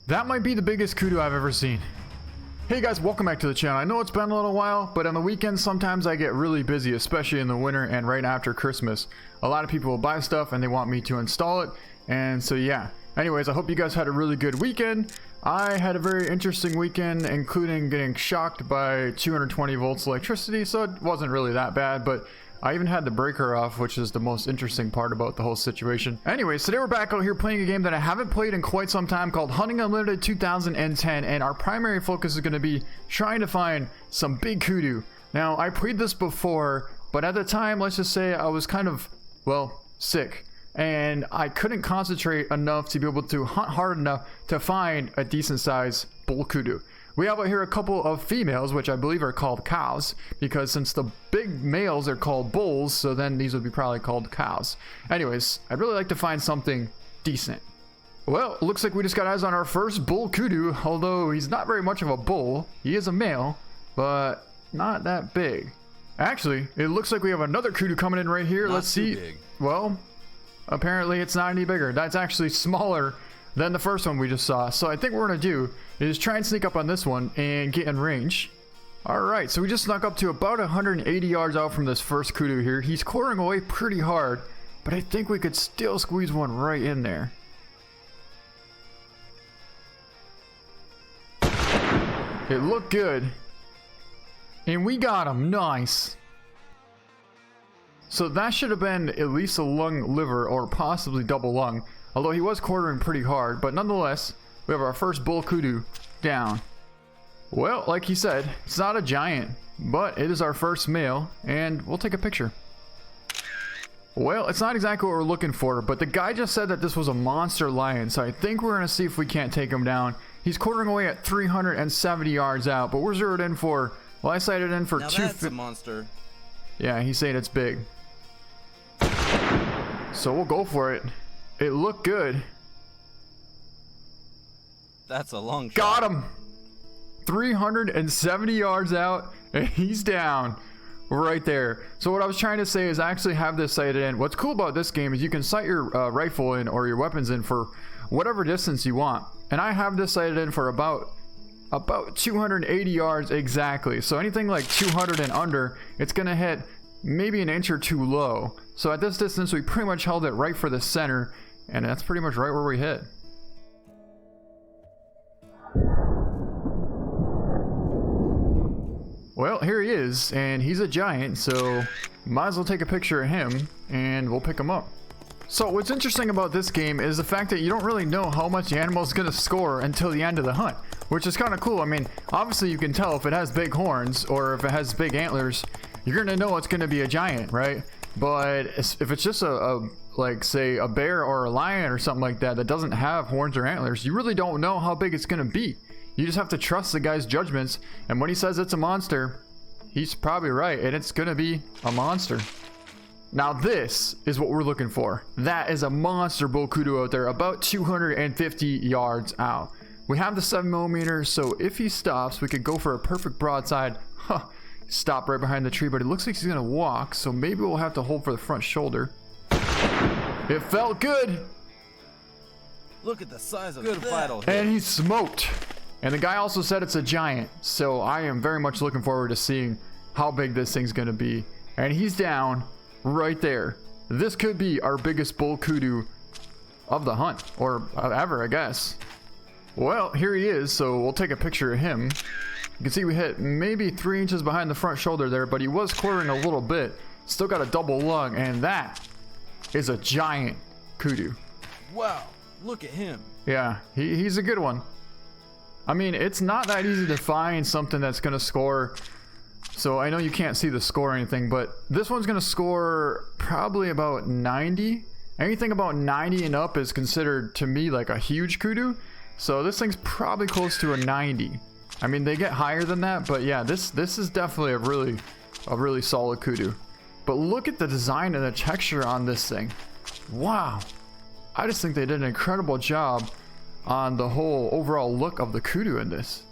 That might be the biggest kudu I've ever seen. Hey guys, welcome back to the channel. I know it's been a little while, but on the weekends sometimes I get really busy, especially in the winter and right after Christmas. A lot of people will buy stuff and they want me to install it, and so yeah. Anyways, I hope you guys had a really good weekend. I had a very interesting weekend, including getting shocked by 220 volts electricity, so it wasn't really that bad, but I even had the breaker off, which is the most interesting part about the whole situation. Anyways, today we're back out here playing a game that I haven't played in quite some time called Hunting Unlimited 2010, and our primary focus is going to be trying to find some big kudu. Now, I played this before, but at the time, let's just say I was kind of, well, sick. And I couldn't concentrate enough to be able to hunt hard enough to find a decent sized bull kudu. We have out here a couple of females, which I believe are called cows, because since the big males are called bulls, so then these would be probably called cows. Anyways, I'd really like to find something decent. Well, looks like we just got eyes on our first bull kudu, although he's not very much of a bull. He is a male, but not that big. Actually, it looks like we have another kudu coming in right here. Let's see. Big. Well, apparently it's not any bigger. That's actually smaller than the first one we just saw. So I think what we're gonna do is try and sneak up on this one and get in range. Alright, so we just snuck up to about 180 yards out from this first kudu here. He's quartering away pretty hard, but I think we could still squeeze one right in there. It looked good. And we got him. Nice. So that should have been at least a lung liver or possibly double lung. Although he was quartering pretty hard, but nonetheless, we have our first bull kudu down. Well, like he said, it's not a giant, but it is our first male, and we'll take a picture. Well, it's not exactly what we're looking for, but the guy just said that this was a monster lion, so I think we're going to see if we can't take him down. He's quartering away at 370 yards out, but we're zeroed in for, well, I sighted in for now 250. that's a monster. Yeah, he's saying it's big. So we'll go for it. It looked good. That's a long shot. Got him! 370 yards out, and he's down right there. So what I was trying to say is I actually have this sighted in. What's cool about this game is you can sight your rifle in or your weapons in for whatever distance you want. And I have this sighted in for about 280 yards exactly. So anything like 200 and under, it's gonna hit maybe an inch or two low. So at this distance, we pretty much held it right for the center, and that's pretty much right where we hit. Well, here he is, and he's a giant, so might as well take a picture of him, and we'll pick him up. So what's interesting about this game is the fact that you don't really know how much the animal is going to score until the end of the hunt, which is kind of cool. I mean, obviously you can tell if it has big horns or if it has big antlers, you're going to know it's going to be a giant, right? But if it's just like say a bear or a lion or something like that that doesn't have horns or antlers, you really don't know how big it's going to be. You just have to trust the guy's judgments, and when he says it's a monster, he's probably right, and it's going to be a monster. Now this is what we're looking for. That is a monster bull kudu out there, about 250 yards out. We have the 7mm, so if he stops, we could go for a perfect broadside. Huh. Stop right behind the tree, but it looks like he's gonna walk, so maybe we'll have to hold for the front shoulder. It felt good. Look at the size of good vital hit. And he smoked. And the guy also said it's a giant, so I am very much looking forward to seeing how big this thing's gonna be. And he's down right there. This could be our biggest bull kudu of the hunt, or ever, I guess. Well, here he is, so we'll take a picture of him. You can see we hit maybe 3 inches behind the front shoulder there, but he was quartering a little bit. Still got a double lung, and that is a giant kudu. Wow, look at him. Yeah, he's a good one. I mean, it's not that easy to find something that's going to score. So I know you can't see the score or anything, but this one's going to score probably about 90. Anything about 90 and up is considered, to me, like a huge kudu. So this thing's probably close to a 90. I mean, they get higher than that, but yeah, this is definitely a really solid kudu. But look at the design and the texture on this thing. Wow. I just think they did an incredible job on the whole overall look of the kudu in this.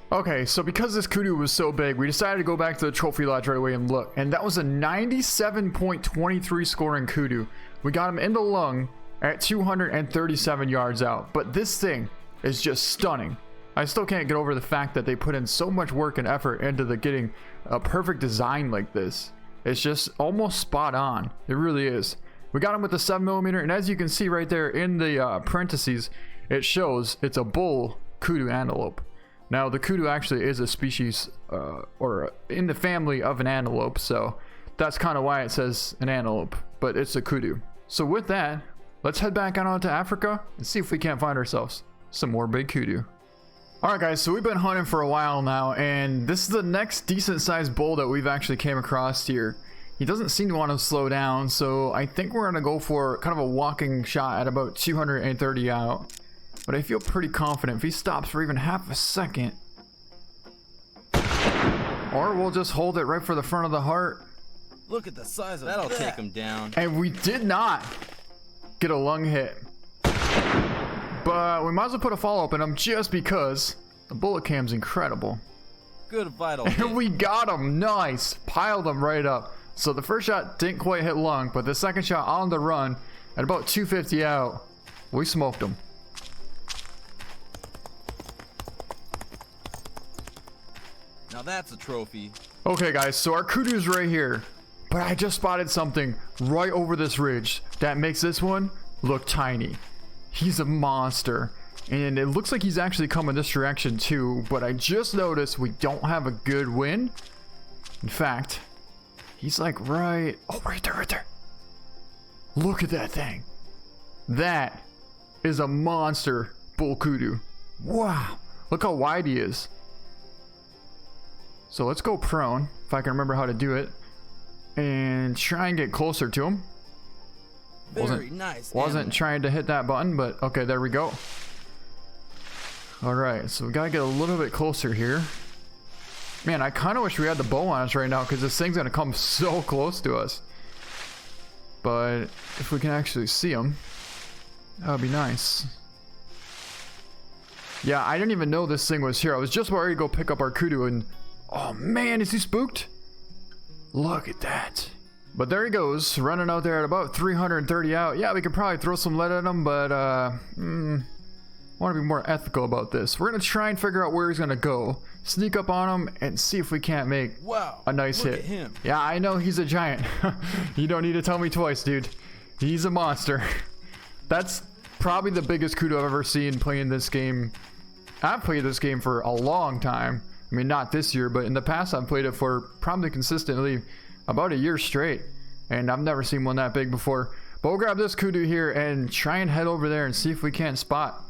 Okay, so because this kudu was so big, we decided to go back to the trophy lodge right away and look. And that was a 97.23 scoring kudu. We got him in the lung at 237 yards out. But this thing is just stunning. I still can't get over the fact that they put in so much work and effort into getting a perfect design like this. It's just almost spot on. It really is. We got him with the 7mm, and as you can see right there in the parentheses, it shows it's a bull kudu antelope. Now the kudu actually is a species or in the family of an antelope, so that's kind of why it says an antelope, but it's a kudu. So with that, let's head back out onto Africa and see if we can't find ourselves some more big kudu. Alright guys, so we've been hunting for a while now, and this is the next decent sized bull that we've actually came across here. He doesn't seem to want to slow down, so I think we're going to go for kind of a walking shot at about 230 out. But I feel pretty confident if he stops for even half a second. Or we'll just hold it right for the front of the heart. Look at the size of that. That'll take him down. And we did not get a lung hit. But we might as well put a follow-up in him just because the bullet cam's incredible. Good vital. And we got him. Nice. Piled him right up. So the first shot didn't quite hit lung, but the second shot on the run at about 250 out, we smoked him. Now that's a trophy. Okay guys, so our kudu's right here, but I just spotted something right over this ridge that makes this one look tiny. He's a monster, and it looks like he's actually coming this direction too, but I just noticed we don't have a good wind. In fact, he's like right there. Look at that thing. That is a monster bull kudu. Wow, look how wide he is. So let's go prone, if I can remember how to do it, and try and get closer to him. Very nice. Wasn't trying to hit that button, but okay, there we go. Alright, so we gotta get a little bit closer here. Man, I kind of wish we had the bow on us right now, because this thing's gonna come so close to us. But if we can actually see him, that would be nice. Yeah, I didn't even know this thing was here. I was just about ready to go pick up our kudu, and oh man, is he spooked? Look at that. But there he goes, running out there at about 330 out. Yeah, we could probably throw some lead at him, but I want to be more ethical about this. We're going to try and figure out where he's going to go, sneak up on him, and see if we can't make a nice hit. At him. Yeah, I know he's a giant. You don't need to tell me twice, dude. He's a monster. That's probably the biggest kudu I've ever seen playing this game. I've played this game for a long time. I mean, not this year, but in the past I've played it for probably consistently about a year straight, and I've never seen one that big before. But we'll grab this kudu here and try and head over there and see if we can't spot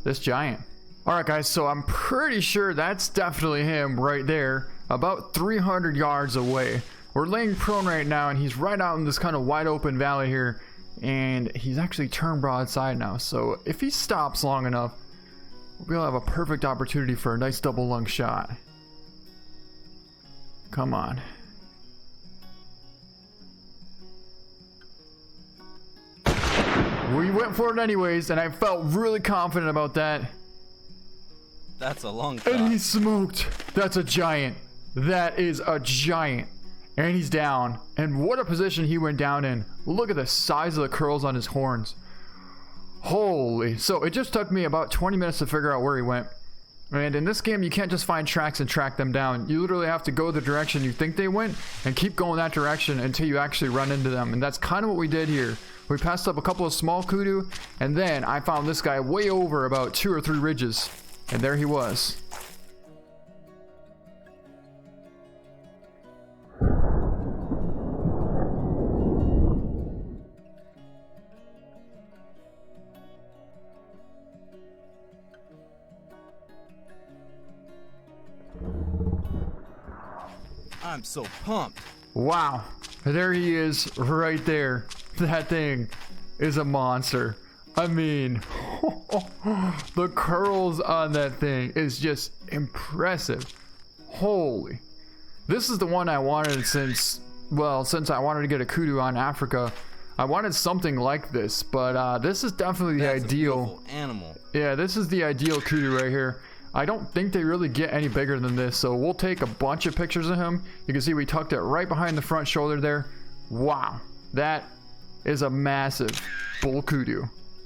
this giant. Alright guys, so I'm pretty sure that's definitely him right there, about 300 yards away. We're laying prone right now, and he's right out in this kind of wide open valley here, and he's actually turned broadside now. So if he stops long enough, we'll have a perfect opportunity for a nice double lung shot. Come on. We went for it anyways, and I felt really confident about that. That's a long shot. And he's smoked. That's a giant. That is a giant. And he's down. And what a position he went down in. Look at the size of the curls on his horns. Holy. So it just took me about 20 minutes to figure out where he went. And in this game, you can't just find tracks and track them down. You literally have to go the direction you think they went and keep going that direction until you actually run into them. And that's kind of what we did here. We passed up a couple of small kudu, and then I found this guy way over about 2 or 3 ridges. And there he was. I'm so pumped. Wow, there he is right there. That thing is a monster. I mean, the curls on that thing is just impressive. Holy. This is the one I wanted since I wanted to get a kudu on Africa. I wanted something like this, but this is definitely the ideal animal. Yeah, this is the ideal kudu right here. I don't think they really get any bigger than this, so we'll take a bunch of pictures of him. You can see we tucked it right behind the front shoulder there. Wow, that is a massive bull kudu.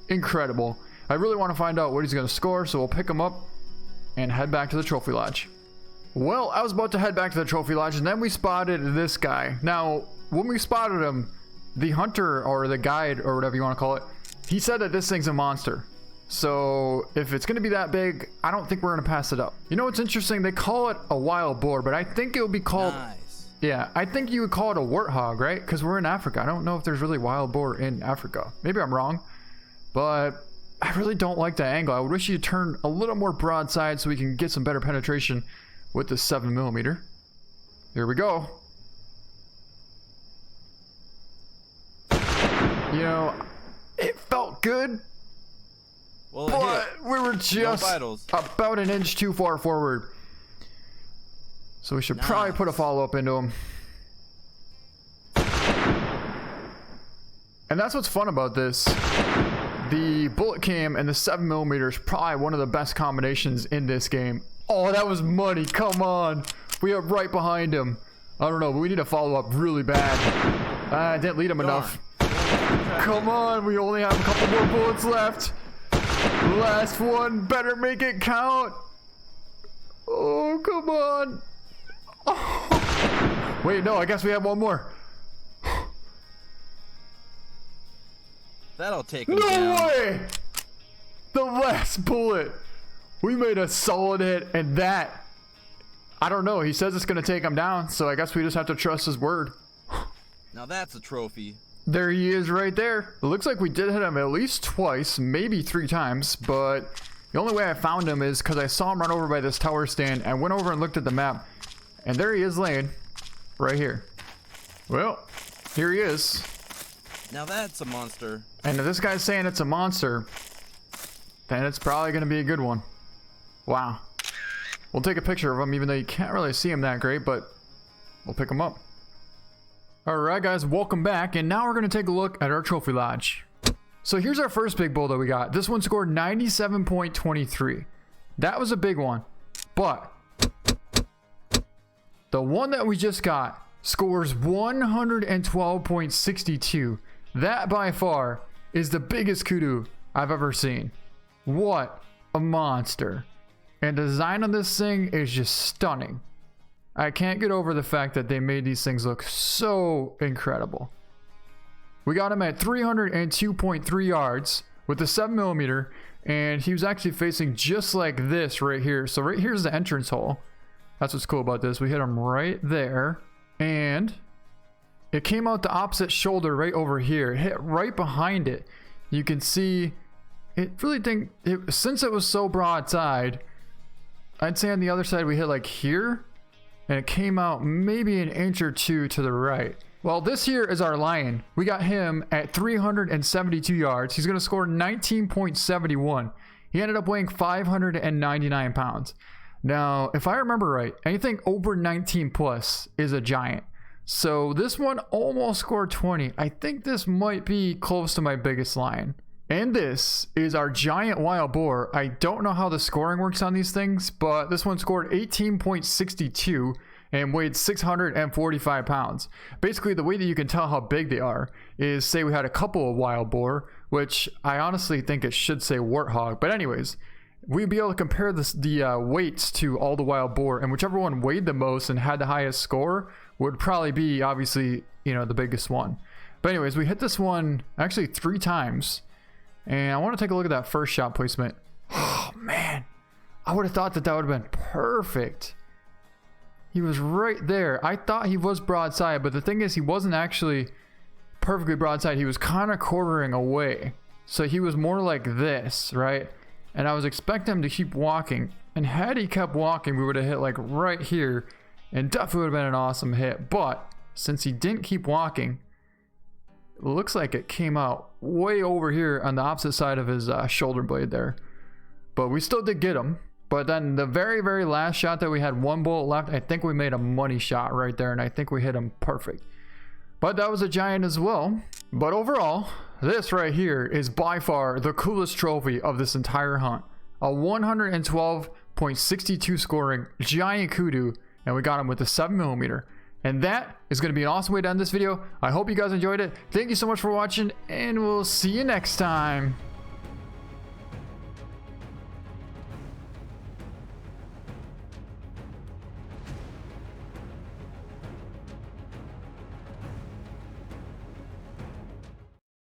Incredible. I really want to find out what he's going to score, so we'll pick him up and head back to the trophy lodge. Well, I was about to head back to the trophy lodge, and then we spotted this guy. Now, when we spotted him, the hunter, or the guide, or whatever you want to call it, he said that this thing's a monster. So if it's going to be that big, I don't think we're going to pass it up. You know what's interesting? They call it a wild boar, but I think it would be called... Nice. Yeah, I think you would call it a warthog, right? Because we're in Africa. I don't know if there's really wild boar in Africa. Maybe I'm wrong, but I really don't like that angle. I would wish you'd turn a little more broadside so we can get some better penetration with the 7mm. Here we go. You know, it felt good. Well, but we were just about an inch too far forward. So we should probably put a follow-up into him. And that's what's fun about this. The bullet cam and the 7mm is probably one of the best combinations in this game. Oh, that was money. Come on. We are right behind him. I don't know, but we need to follow up really bad. I didn't lead him enough. Come on, we only have a couple more bullets left. Last one, better make it count. Oh, come on. Oh. Wait, no, I guess we have one more. That'll take him No down. way! The last bullet. We made a solid hit, and that, I don't know, he says it's going to take him down, so I guess we just have to trust his word. Now that's a trophy. There he is right there. It looks like we did hit him at least twice, maybe 3 times, but the only way I found him is because I saw him run over by this tower stand. I went over and looked at the map, and there he is laying right here. Well, here he is. Now that's a monster. And if this guy's saying it's a monster, then it's probably going to be a good one. Wow. We'll take a picture of him, even though you can't really see him that great, but we'll pick him up. Alright guys, welcome back, and now we're going to take a look at our trophy lodge. So here's our first big bull that we got. This one scored 97.23. That was a big one, but the one that we just got scores 112.62. That by far is the biggest kudu I've ever seen. What a monster. And the design on this thing is just stunning. I can't get over the fact that they made these things look so incredible. We got him at 302.3 yards with the 7mm, and he was actually facing just like this right here. So right here's the entrance hole. That's what's cool about this. We hit him right there, and it came out the opposite shoulder right over here. It hit right behind it. You can see it really since it was so broadside, I'd say on the other side we hit like here, and it came out maybe an inch or two to the right. Well, this here is our lion. We got him at 372 yards. He's going to score 19.71. He ended up weighing 599 pounds. Now, if I remember right, anything over 19 plus is a giant. So this one almost scored 20. I think this might be close to my biggest lion. And this is our giant wild boar. I don't know how the scoring works on these things, but this one scored 18.62 and weighed 645 pounds. Basically, the way that you can tell how big they are is, say we had a couple of wild boar, which I honestly think it should say warthog. But anyways, we'd be able to compare the weights to all the wild boar, and whichever one weighed the most and had the highest score would probably be, obviously, you know, the biggest one. But anyways, we hit this one actually 3 times. And I want to take a look at that first shot placement. Oh, man. I would have thought that that would have been perfect. He was right there. I thought he was broadside, but the thing is, he wasn't actually perfectly broadside. He was kind of quartering away. So he was more like this, right? And I was expecting him to keep walking. And had he kept walking, we would have hit like right here. And definitely would have been an awesome hit. But since he didn't keep walking, it looks like it came out way over here on the opposite side of his shoulder blade there. But we still did get him. But then the very, very last shot that we had 1 bullet left, I think we made a money shot right there, and I think we hit him perfect. But that was a giant as well. But overall, this right here is by far the coolest trophy of this entire hunt. A 112.62 scoring giant kudu, and we got him with the 7mm. And that is going to be an awesome way to end this video. I hope you guys enjoyed it. Thank you so much for watching, and we'll see you next time.